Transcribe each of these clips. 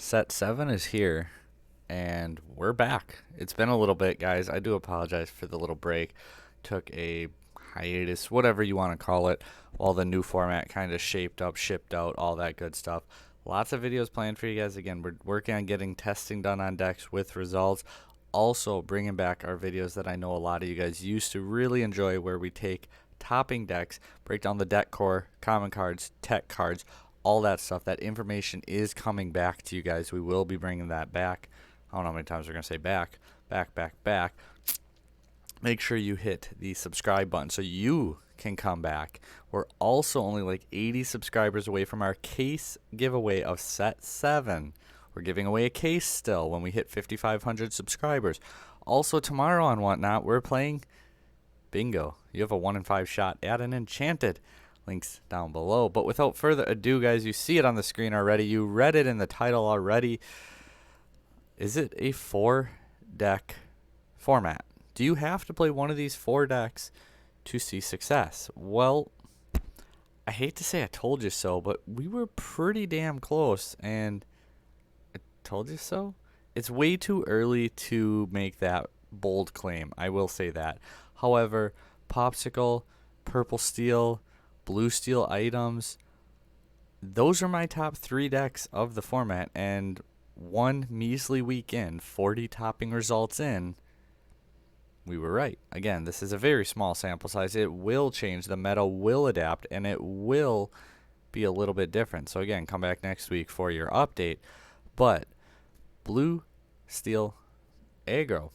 Set 7 is here, and we're back. It's been a little bit, guys. I do apologize for the little break. Took a hiatus, whatever you want to call it, while the new format kind of shaped up, shipped out, all that good stuff. Lots of videos planned for you guys. Again, we're working on getting testing done on decks with results. Also, bringing back our videos that I know a lot of you guys used to really enjoy, where we take topping decks, break down the deck core, common cards, tech cards, all that stuff. That information is coming back to you guys. We will be bringing that back. I don't know how many times we're going to say back. Make sure you hit the subscribe button so you can come back. We're also only like 80 subscribers away from our case giveaway of set 7. We're giving away a case still when we hit 5,500 subscribers. Also tomorrow on Whatnot, we're playing bingo. You have a 1 in 5 shot at an enchanted. Links down below. But without further ado, guys, you see it on the screen already. You read it in the title already. Is it a 4-deck format? Do you have to play one of these 4 decks to see success? Well, I hate to say I told you so, but we were pretty damn close, and I told you so? It's way too early to make that bold claim. I will say that. However, Pawpsicle, Purple Steel, Blue Steel items, those are my top 3 decks of the format, and one measly weekend, 40 topping results in, we were right. Again, this is a very small sample size. It will change. The meta will adapt, and it will be a little bit different. So again, come back next week for your update. But Blue Steel Aggro,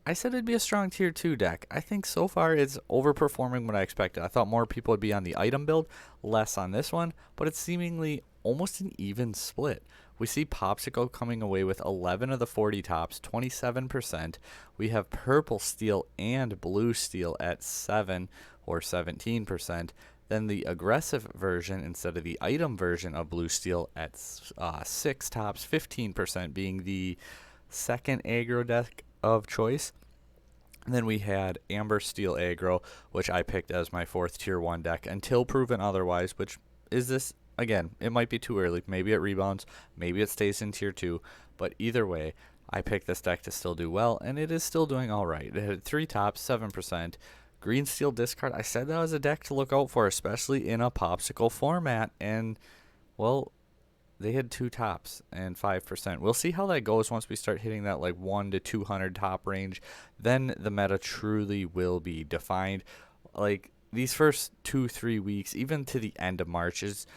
I said it'd be a strong tier 2 deck. I think so far it's overperforming what I expected. I thought more people would be on the item build, less on this one, but it's seemingly almost an even split. We see Pawpsicle coming away with 11 of the 40 tops, 27%. We have Purple Steel and Blue Steel at 7 or 17%. Then the aggressive version instead of the item version of Blue Steel at 6 tops, 15%, being the second aggro deck of choice. And then we had Amber Steel Aggro, which I picked as my 4th tier 1 deck until proven otherwise, which is this. Again, it might be too early. Maybe it rebounds. Maybe it stays in tier 2. But either way, I picked this deck to still do well, and it is still doing all right. It had 3 tops, 7%. Green Steel Discard, I said that was a deck to look out for, especially in a Pawpsicle format. And, well, they had 2 tops and 5%. We'll see how that goes once we start hitting that like 1 to 200 top range. Then the meta truly will be defined. Like, these first 2-3 weeks, even to the end of March, is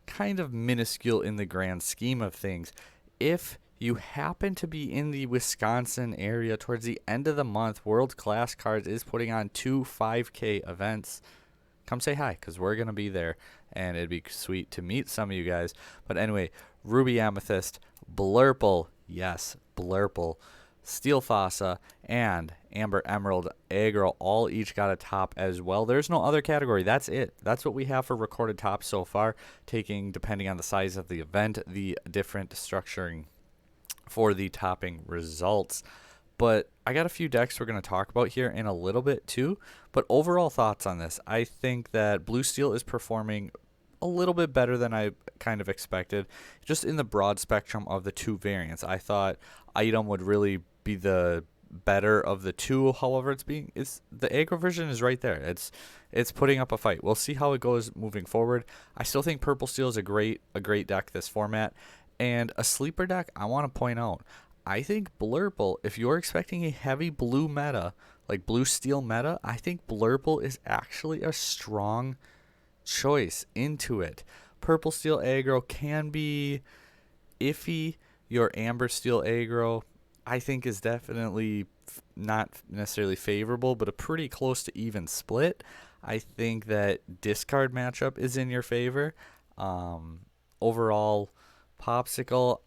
kind of minuscule in the grand scheme of things. If you happen to be in the Wisconsin area towards the end of the month, World Class Cards is putting on 2 5K events. Come say hi, because we're going to be there, and it'd be sweet to meet some of you guys. But anyway, Ruby Amethyst, Blurple, yes, Blurple, Steel Fossa, and Amber Emerald Aggro all each got a top as well. There's no other category. That's it. That's what we have for recorded tops so far, taking, depending on the size of the event, the different structuring for the topping results. But I got a few decks we're going to talk about here in a little bit too. But overall thoughts on this, I think that Blue Steel is performing a little bit better than I kind of expected, just in the broad spectrum of the 2 variants. I thought item would really be the better of the 2. However, the aggro version is right there. It's putting up a fight. We'll see how it goes moving forward. I still think Purple Steel is a great deck this format, and a sleeper deck. I want to point out, I think Blurple, if you're expecting a heavy blue meta, like Blue Steel meta, I think Blurple is actually a strong choice into it. Purple Steel aggro can be iffy. Your Amber Steel aggro, I think, is definitely not necessarily favorable, but a pretty close to even split. I think that discard matchup is in your favor. Overall, Pawpsicle,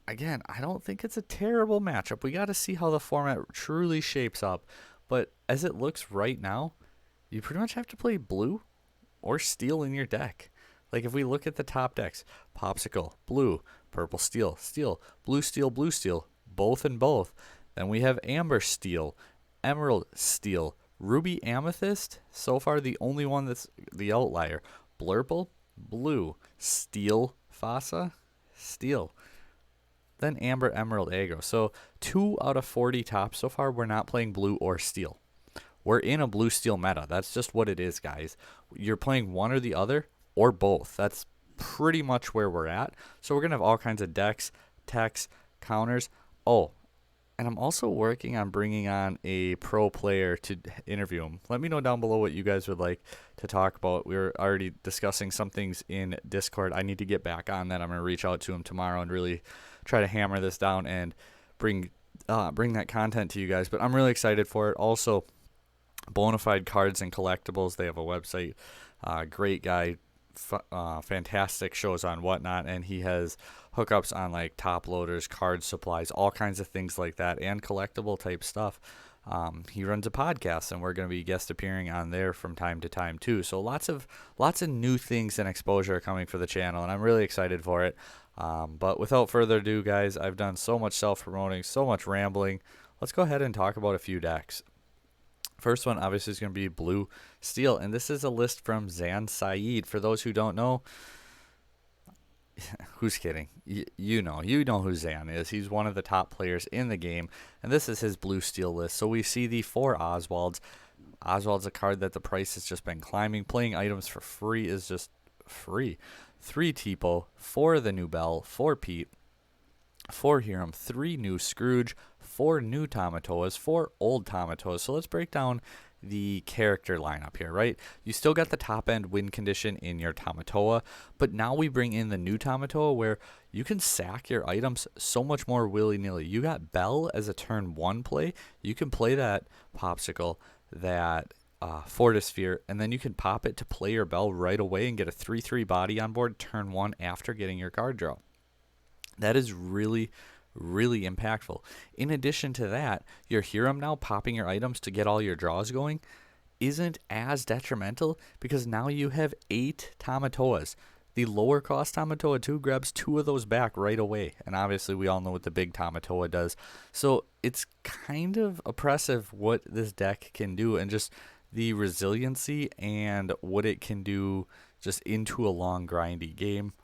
again, I don't think it's a terrible matchup. We got to see how the format truly shapes up. But as it looks right now, you pretty much have to play blue or steel in your deck. Like if we look at the top decks, Pawpsicle, blue, Purple Steel, steel, Blue Steel, both and both. Then we have Amber Steel, Emerald Steel, Ruby Amethyst, so far the only one that's the outlier. Blurple, blue, Steel Fossa, steel. then Amber, Emerald, Aggro. So 2 out of 40 tops so far, we're not playing blue or steel. We're in a blue steel meta. That's just what it is, guys. You're playing one or the other or both. That's pretty much where we're at. So we're going to have all kinds of decks, techs, counters. Oh, and I'm also working on bringing on a pro player to interview him. Let me know down below what you guys would like to talk about. We were already discussing some things in Discord. I need to get back on that. I'm going to reach out to him tomorrow and really try to hammer this down and bring that content to you guys. But I'm really excited for it. Also, Bonafide Cards and Collectibles. They have a website. Great guy. Fantastic shows on Whatnot, and he has hookups on like top loaders, card supplies, all kinds of things like that, and collectible type stuff. He runs a podcast, and we're going to be guest appearing on there from time to time too. So lots of new things and exposure coming for the channel, and I'm really excited for it. But without further ado, guys, I've done so much self-promoting, so much rambling. Let's go ahead and talk about a few decks. First one, obviously, is going to be Blue Steel, and this is a list from Zan Saeed. For those who don't know, who's kidding? You know who Zan is. He's one of the top players in the game, and this is his Blue Steel list. So we see the 4 Oswalds. Oswald's a card that the price has just been climbing. Playing items for free is just free. 3 Tipo, 4 the new Bell, 4 Pete, 4 Hiram, 3 new Scrooge, 4 new Tamatoas, 4 old Tamatoas. So let's break down the character lineup here, right? You still got the top end win condition in your Tamatoa, but now we bring in the new Tamatoa where you can sack your items so much more willy-nilly. You got Bell as a turn 1 play. You can play that Pawpsicle, that Fortisphere, and then you can pop it to play your Bell right away and get a 3/3 body on board turn 1 after getting your card draw. That is really impactful. In addition to that, your Hiram now popping your items to get all your draws going isn't as detrimental because now you have 8 Tamatoas. The lower cost Tamatoa 2 grabs 2 of those back right away. And obviously we all know what the big Tamatoa does. So it's kind of oppressive what this deck can do and just the resiliency and what it can do just into a long grindy game.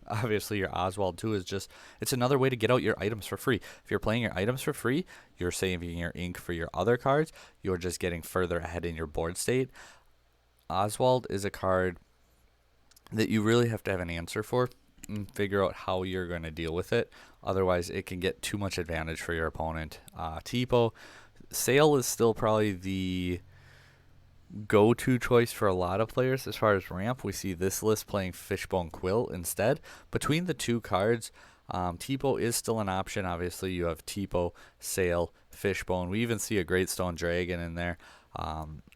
Obviously your Oswald too is just, it's another way to get out your items for free. If you're playing your items for free, you're saving your ink for your other cards. You're just getting further ahead in your board state. Oswald is a card that you really have to have an answer for and figure out how you're going to deal with it. Otherwise it can get too much advantage for your opponent. Tipo, Sale is still probably the go-to choice for a lot of players. As far as ramp, we see this list playing Fishbone Quill instead. Between the 2 cards, Tipo is still an option. Obviously you have Tipo, Sail, Fishbone. We even see a Great Stone Dragon in there.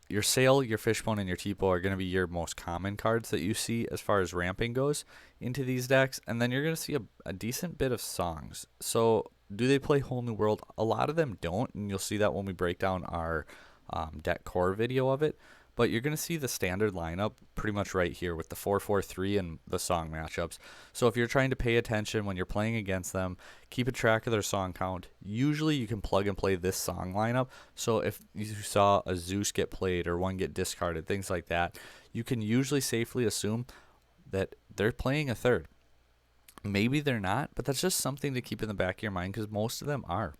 Your Sail, your Fishbone, and your Tipo are going to be your most common cards that you see as far as ramping goes into these decks. And then you're going to see a decent bit of songs. So do they play Whole New World? A lot of them don't, and you'll see that when we break down our deck core video of it. But you're going to see the standard lineup pretty much right here with the 4-4-3 and the song matchups. So if you're trying to pay attention when you're playing against them, keep a track of their song count. Usually you can plug and play this song lineup. So if you saw a Zeus get played or one get discarded, things like that, you can usually safely assume that they're playing a third. Maybe they're not, but that's just something to keep in the back of your mind because most of them are.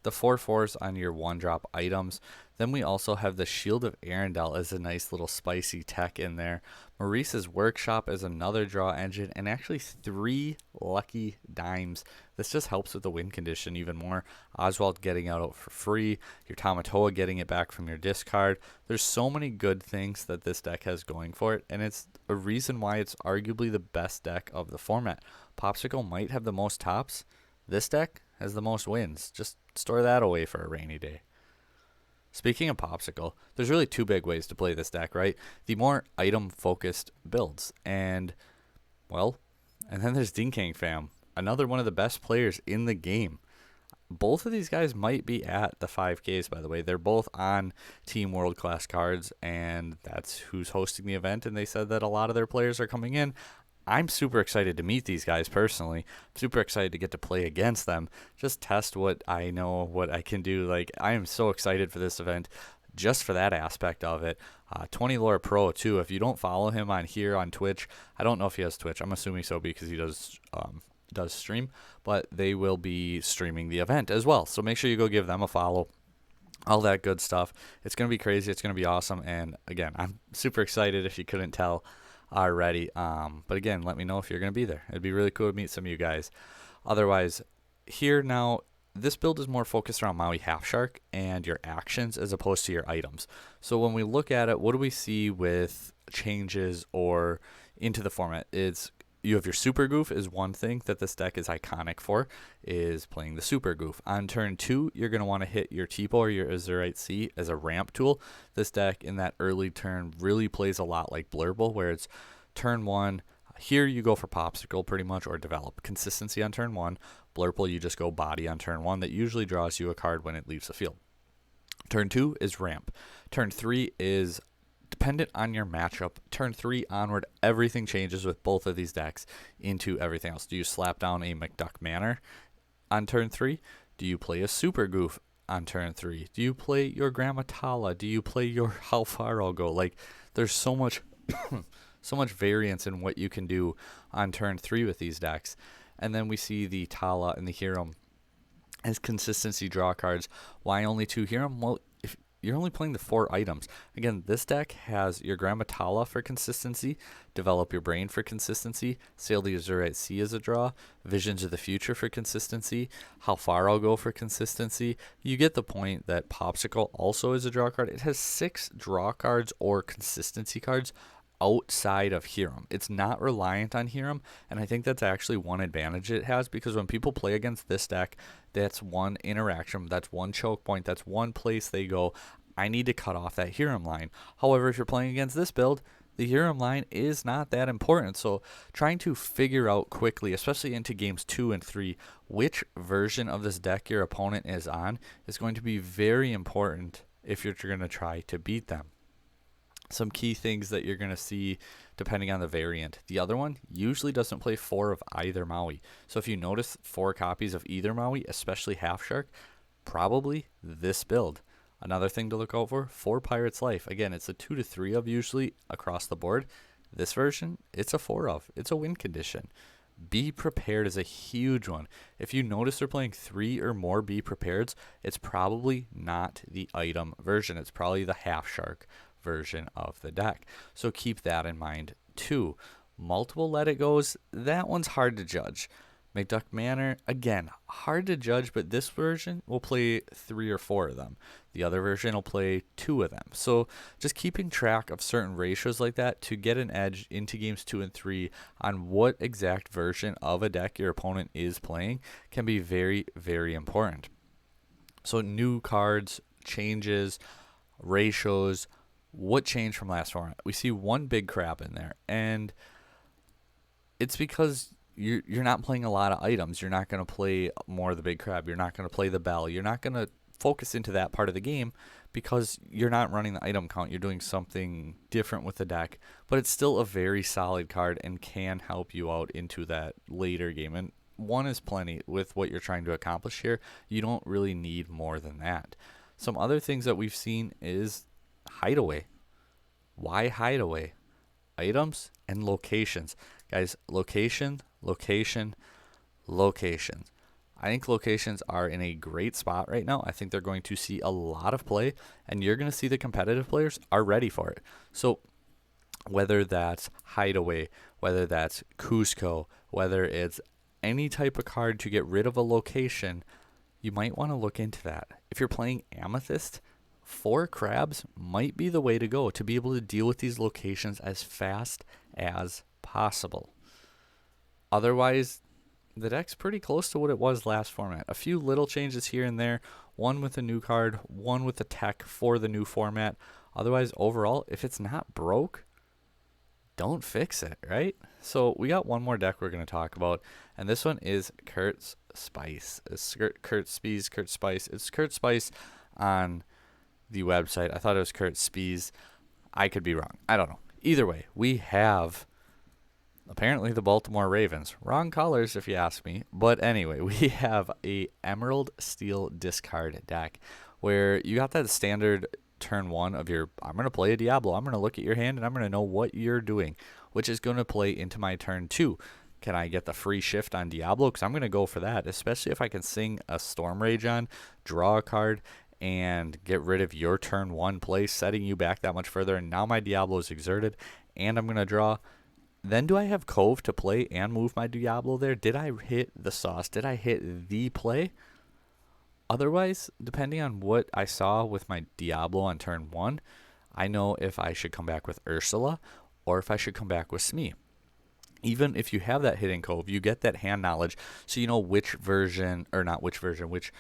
The 4/4s on your 1-drop items. Then we also have the Shield of Arendelle as a nice little spicy tech in there. Maurice's Workshop as another draw engine, and actually 3 lucky dimes. This just helps with the win condition even more. Oswald getting out for free, your Tamatoa getting it back from your discard. There's so many good things that this deck has going for it, and it's a reason why it's arguably the best deck of the format. Pawpsicle might have the most tops. This deck has the most wins. Just store that away for a rainy day. Speaking of Pawpsicle, there's really 2 big ways to play this deck, right? The more item-focused builds. And, well, and then there's Dinkang Fam, another one of the best players in the game. Both of these guys might be at the 5Ks, by the way. They're both on Team World Class Cards, and that's who's hosting the event. And they said that a lot of their players are coming in. I'm super excited to meet these guys personally. I'm super excited to get to play against them. Just test what I know, what I can do. Like, I am so excited for this event just for that aspect of it. 20 Lore Pro, too. If you don't follow him on here on Twitch, I don't know if he has Twitch. I'm assuming so because he does does stream, but they will be streaming the event as well. So make sure you go give them a follow. All that good stuff. It's going to be crazy. It's going to be awesome. And again, I'm super excited if you couldn't tell already. But again, let me know if you're going to be there. It'd be really cool to meet some of you guys. Otherwise, here now, this build is more focused around Maui Half Shark and your actions as opposed to your items. So when we look at it, what do we see with changes or into the format? It's you have your Super Goof is one thing that this deck is iconic for, is playing the Super Goof. On turn 2, you're going to want to hit your Tipo or your Azurite Sea as a ramp tool. This deck in that early turn really plays a lot like Blurble, where it's turn 1. Here you go for Pawpsicle pretty much, or develop consistency on turn 1. Blurple, you just go body on turn 1. That usually draws you a card when it leaves the field. Turn 2 is ramp. Turn 3 is dependent on your matchup. Turn 3 onward, everything changes with both of these decks into everything else. Do you slap down a McDuck Manor on turn 3? Do you play a Super Goof on turn 3? Do you play your Grandma Tala? Do you play your How Far I'll Go? Like, there's so much so much variance in what you can do on turn 3 with these decks. And then we see the Tala and the Hiram as consistency draw cards. Why only 2 Hiram? Well, if you're only playing the 4 items. Again, this deck has your Grandma Tala for consistency, Develop Your Brain for consistency, Sail the Azurite Sea as a draw, Visions of the Future for consistency, How Far I'll Go for consistency. You get the point that Pawpsicle also is a draw card. It has 6 draw cards or consistency cards outside of Hiram. It's not reliant on Hiram, and I think that's actually one advantage it has, because when people play against this deck, that's one interaction, that's one choke point, that's one place they go, I need to cut off that Hiram line. However, if you're playing against this build, the Hiram line is not that important. So trying to figure out quickly, especially into games 2 and 3, which version of this deck your opponent is on is going to be very important if you're going to try to beat them. Some key things that you're going to see depending on the variant. The other one usually doesn't play 4 of either Maui. So if you notice 4 copies of either Maui, especially Half Shark, probably this build. Another thing to look out for, 4 Pirate's Life. Again, it's a 2 to 3 of usually across the board. This version, it's a 4 of. It's a win condition. Be Prepared is a huge one. If you notice they're playing 3 or more Be Prepareds, it's probably not the item version. It's probably the Half Shark version of the deck. So keep that in mind too. Multiple Let It Goes, that one's hard to judge. McDuck Manor, again, hard to judge, but this version will play 3 or 4 of them. The other version will play 2 of them. So just keeping track of certain ratios like that to get an edge into games 2 and 3 on what exact version of a deck your opponent is playing can be very, very important. So new cards, changes, ratios, what changed from last format? We see one big crab in there, and it's because you're not playing a lot of items. You're not going to play more of the big crab. You're not going to play the bell. You're not going to focus into that part of the game because you're not running the item count. You're doing something different with the deck, but it's still a very solid card and can help you out into that later game. And 1 is plenty with what you're trying to accomplish here. You don't really need more than that. Some other things that we've seen is Hideaway. Why Hideaway? Items and locations. Guys, location. I think locations are in a great spot right now. I think they're going to see a lot of play, and you're going to see the competitive players are ready for it. So whether that's Hideaway, whether that's Cusco, whether it's any type of card to get rid of a location, you might want to look into that. If you're playing Amethyst, 4 crabs might be the way to go to be able to deal with these locations as fast as possible. Otherwise, the deck's pretty close to what it was last format. A few little changes here and there, one with a new card, one with the tech for the new format. Otherwise, overall, if it's not broke, don't fix it, right? So we got one more deck we're going to talk about, and this one is Kurt Spice. It's Kurt Spice. It's Kurt Spice on the website. I thought it was Kurt Spies. I could be wrong. I don't know. Either way, we have apparently the Baltimore Ravens. Wrong colors if you ask me. But anyway, we have a Emerald Steel discard deck where you got that standard turn 1 of your, I'm going to play a Diablo. I'm going to look at your hand and I'm going to know what you're doing, which is going to play into my turn 2. can I get the free shift on Diablo? Because I'm going to go for that, especially if I can sing a Storm Rage on, draw a card, and get rid of your turn 1 play, setting you back that much further. And now my Diablo is exerted, and I'm going to draw. Then do I have Cove to play and move my Diablo there? Did I hit the sauce? Did I hit the play? Otherwise, depending on what I saw with my Diablo on turn 1, I know if I should come back with Ursula or if I should come back with Smee. Even if you have that hidden Cove, you get that hand knowledge, so you know which version, or not which version, which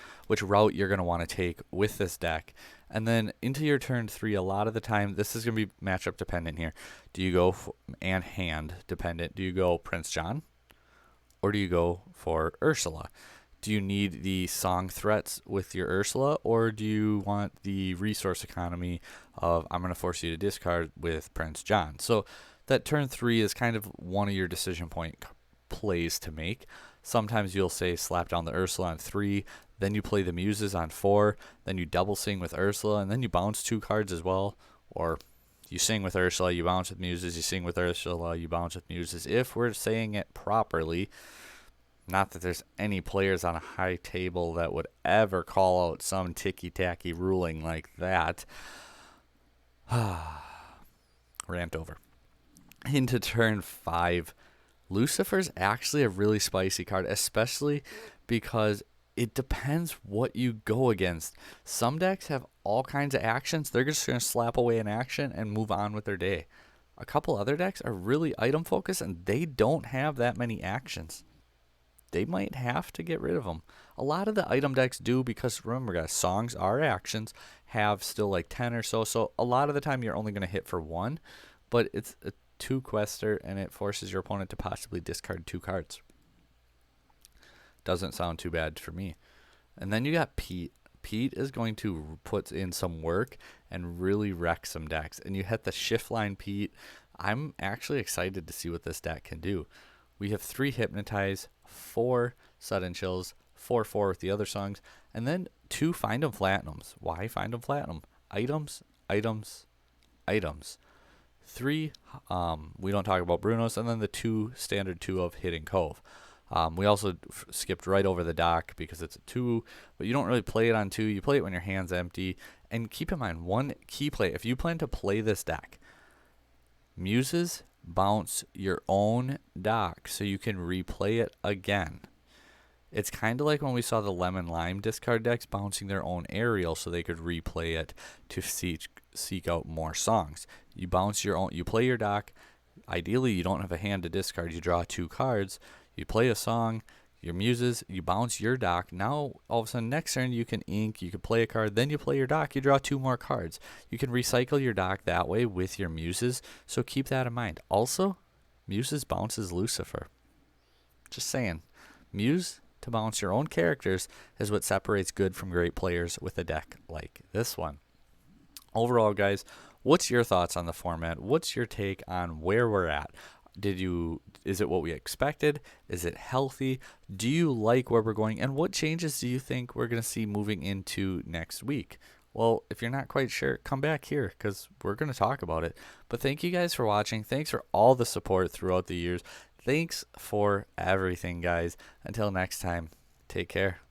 route you're going to want to take with this deck. And then into your turn 3, a lot of the time, this is going to be matchup dependent here. Do you go and hand dependent? Do you go Prince John? Or do you go for Ursula? Do you need the song threats with your Ursula, or do you want the resource economy of I'm going to force you to discard with Prince John? So that turn 3 is kind of one of your decision point plays to make. Sometimes you'll say slap down the Ursula on 3, then you play the Muses on 4, then you double sing with Ursula, and then you bounce 2 cards as well. Or you sing with Ursula, you bounce with Muses, you sing with Ursula, you bounce with Muses. If we're saying it properly, not that there's any players on a high table that would ever call out some ticky-tacky ruling like that. Rant over. Into turn 5, Lucifer's actually a really spicy card, especially because it depends what you go against. Some decks have all kinds of actions. They're just going to slap away an action and move on with their day. A couple other decks are really item focused, and they don't have that many actions. They might have to get rid of them. A lot of the item decks do, because remember guys, songs are actions, have still like 10 or so. So a lot of the time you're only going to hit for 1, but it's a 2 quester, and it forces your opponent to possibly discard 2 cards. Doesn't sound too bad for me. And then you got Pete. Pete is going to put in some work and really wreck some decks. And you hit the shift line Pete. I'm actually excited to see what this deck can do. We have 3 Hypnotize, 4 Sudden Chills, 4/4 with the other songs, and then 2 Find 'em Platinums. Why Find 'em Platinum? Items, items, items. 3, we don't talk about Bruno's, and then the 2 standard 2 of Hidden Cove. We also skipped right over the dock because it's a 2, but you don't really play it on 2. You play it when your hand's empty. And keep in mind, one key play, if you plan to play this deck, Muses bounce your own dock so you can replay it again. It's kind of like when we saw the Lemon Lime discard decks bouncing their own Aerial so they could replay it to seek out more songs. You bounce your own, you play your dock. Ideally, you don't have a hand to discard. You draw 2 cards. You play a song, your Muses, you bounce your dock. Now, all of a sudden, next turn, you can ink, you can play a card, then you play your dock, you draw 2 more cards. You can recycle your dock that way with your Muses, so keep that in mind. Also, Muses bounces Lucifer. Just saying. Muse to bounce your own characters is what separates good from great players with a deck like this one. Overall, guys, what's your thoughts on the format? What's your take on where we're at? Is it what we expected? Is it healthy? Do you like where we're going? And what changes do you think we're going to see moving into next week? Well, if you're not quite sure, come back here because we're going to talk about it. But thank you guys for watching. Thanks for all the support throughout the years. Thanks for everything, guys. Until next time, take care.